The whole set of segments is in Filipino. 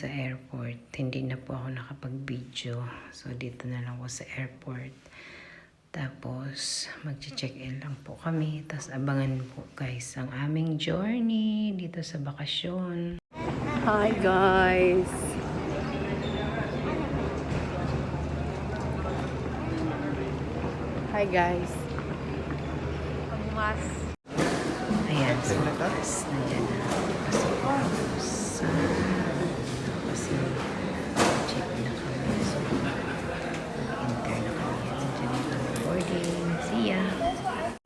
sa airport. Hindi na po ako nakapag-video. So, dito na lang po sa airport. Tapos, mag-check-in lang po kami. Tapos, abangan po guys ang aming journey dito sa bakasyon. Hi guys! Hi guys! Pagmas. Ayan, so tapos nandiyan na. Pasok po ako sa... Kasi check na kami. So, enter na kami. Nandiyan na kami boarding. See ya!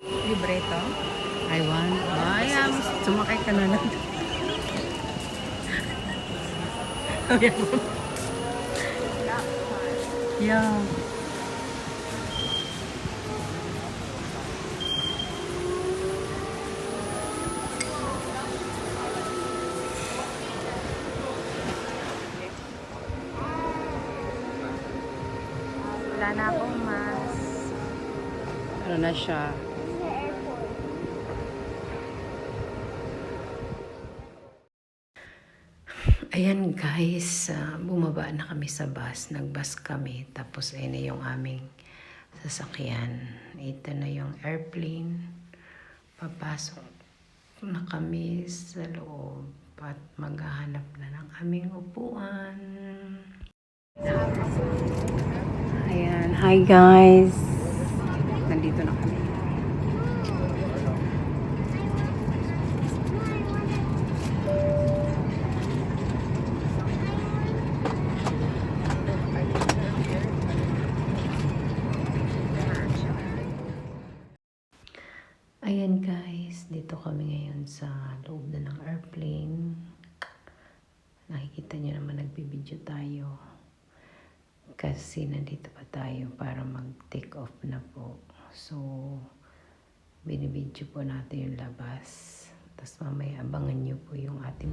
Libreto. I want. Ay, sumakay ka na lang. Yeah. Wala na akong mas. Ano na siya? Ayan guys, bumaba na kami sa bus. Nag-bus kami. Tapos ayun na yung aming sasakyan. Ito na yung airplane. Papasok na kami sa loob. At maghahanap na ng aming upuan. Ayan. Hi guys. Nandito na kami. Ayan guys, dito kami ngayon sa loob na ng airplane. Nakikita nyo naman nagbibideo tayo. Kasi nandito pa tayo para mag-take off na po. So, binibideo po natin yung labas. Tapos mamaya abangan nyo po yung ating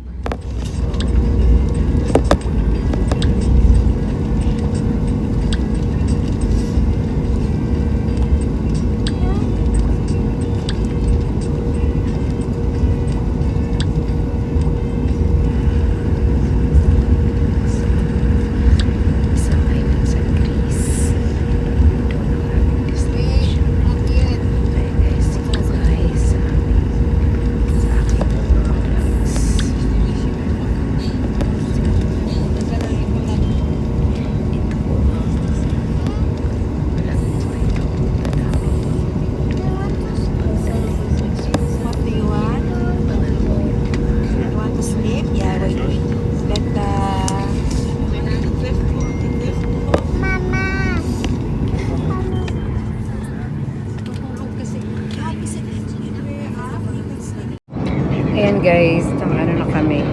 Ayan guys, ano na kami.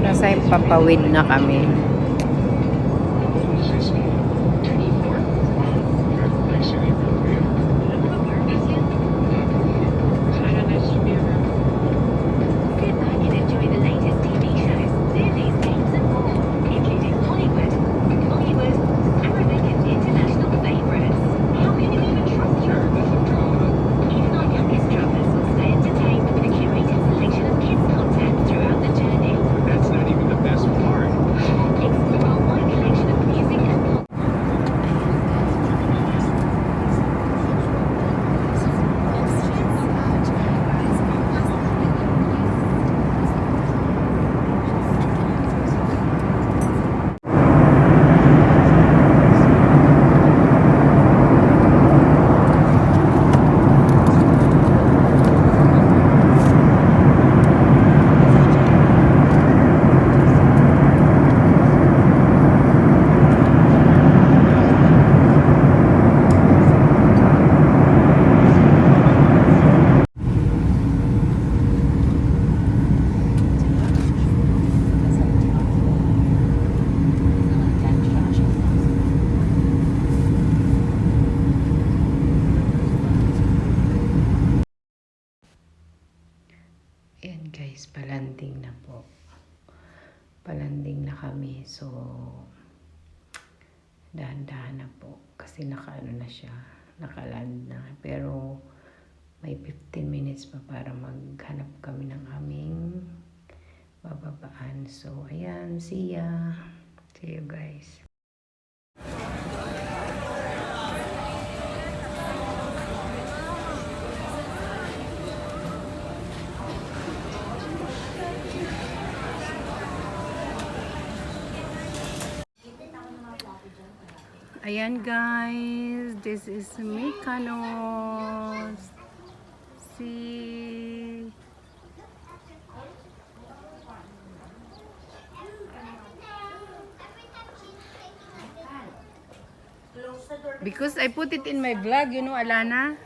Nasa papawid na kami. Ayan guys, palanding na po. Palanding na kami. So, dahan-dahan na po. Kasi nakaano na siya. Nakaland na. Pero, may 15 minutes pa para maghanap kami ng aming bababaan. So, ayan, see ya. See you guys. Ayan guys, this is Mykonos. See? Because I put it in my vlog, you know, Alana.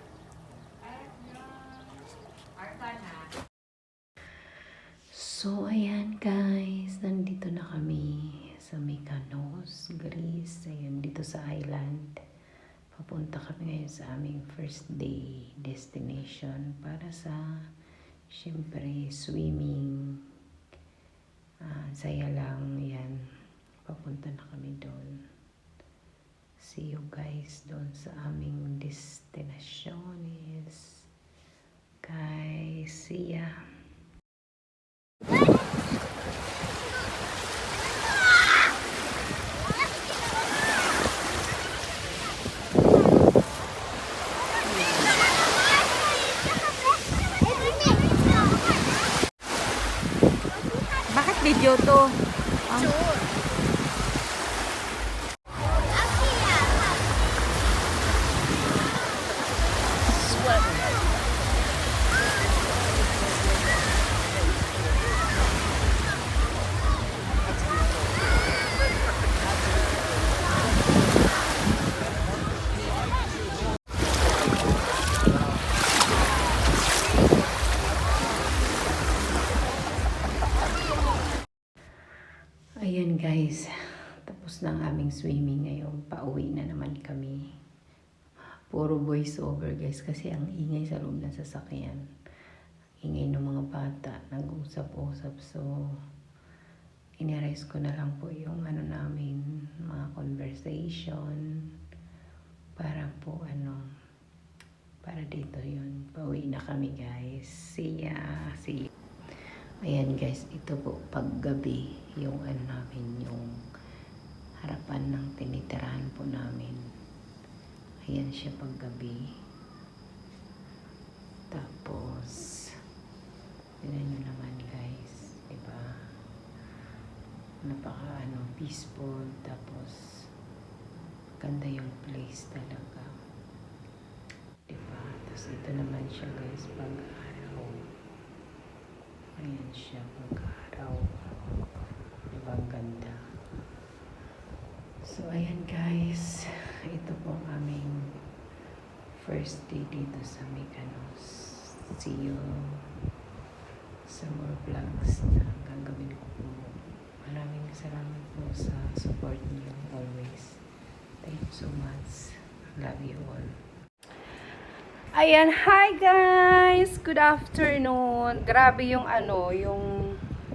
So, ayan guys, nandito na kami sa Mykonos, Greece. Ayan, dito sa island. Papunta kami ngayon sa aming first day destination para sa, syempre, swimming. Saya lang, yan. Papunta na kami doon. See you guys doon sa aming destinationes. Guys, see ya. Bakit video to? Ayan guys, tapos na ang aming swimming ngayon. Pauwi na naman kami. Puro voice over guys kasi ang ingay sa loob ng sasakyan. Ingay ng mga bata, nag-usap-usap. So, inerase ko na lang po yung ano namin, mga conversation. Para po para dito yun. Pauwi na kami guys. See ya. See ya. Ayan guys, ito po paggabi yung namin, yung harapan ng tinitirahan po namin. Ayan siya paggabi. Tapos, tignan nyo naman guys, diba? Napaka peaceful. Tapos, ganda yung place talaga. Diba? Tapos ito naman siya guys, pag-araw. Ayan siya pag-araw. Diba ang ganda? So, ayan guys. Ito po ang aming first day dito sa Mykonos. See you sa more vlogs na gagawin ko po. Maraming salamat po sa support niyo always. Thank you so much. Love you all. Ayan, hi guys! Good afternoon. Grabe yung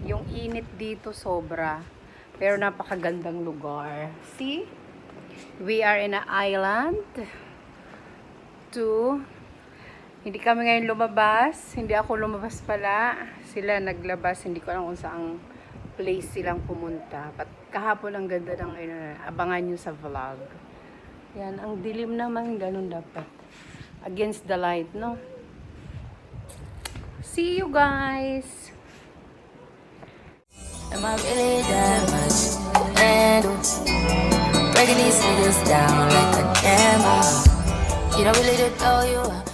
yung init dito sobra. Pero napakagandang lugar. See? We are in an island. Hindi kami ngayon lumabas. Hindi ako lumabas pala. Sila naglabas. Hindi ko alam kung saang place silang pumunta. But kahapon ang ganda ng abangan nyo sa vlog. Yan, ang dilim naman. Ganun dapat. Against the light, no? See you guys! Am I really that much handle? Breaking these niggas down like a camera. You don't really to throw you up.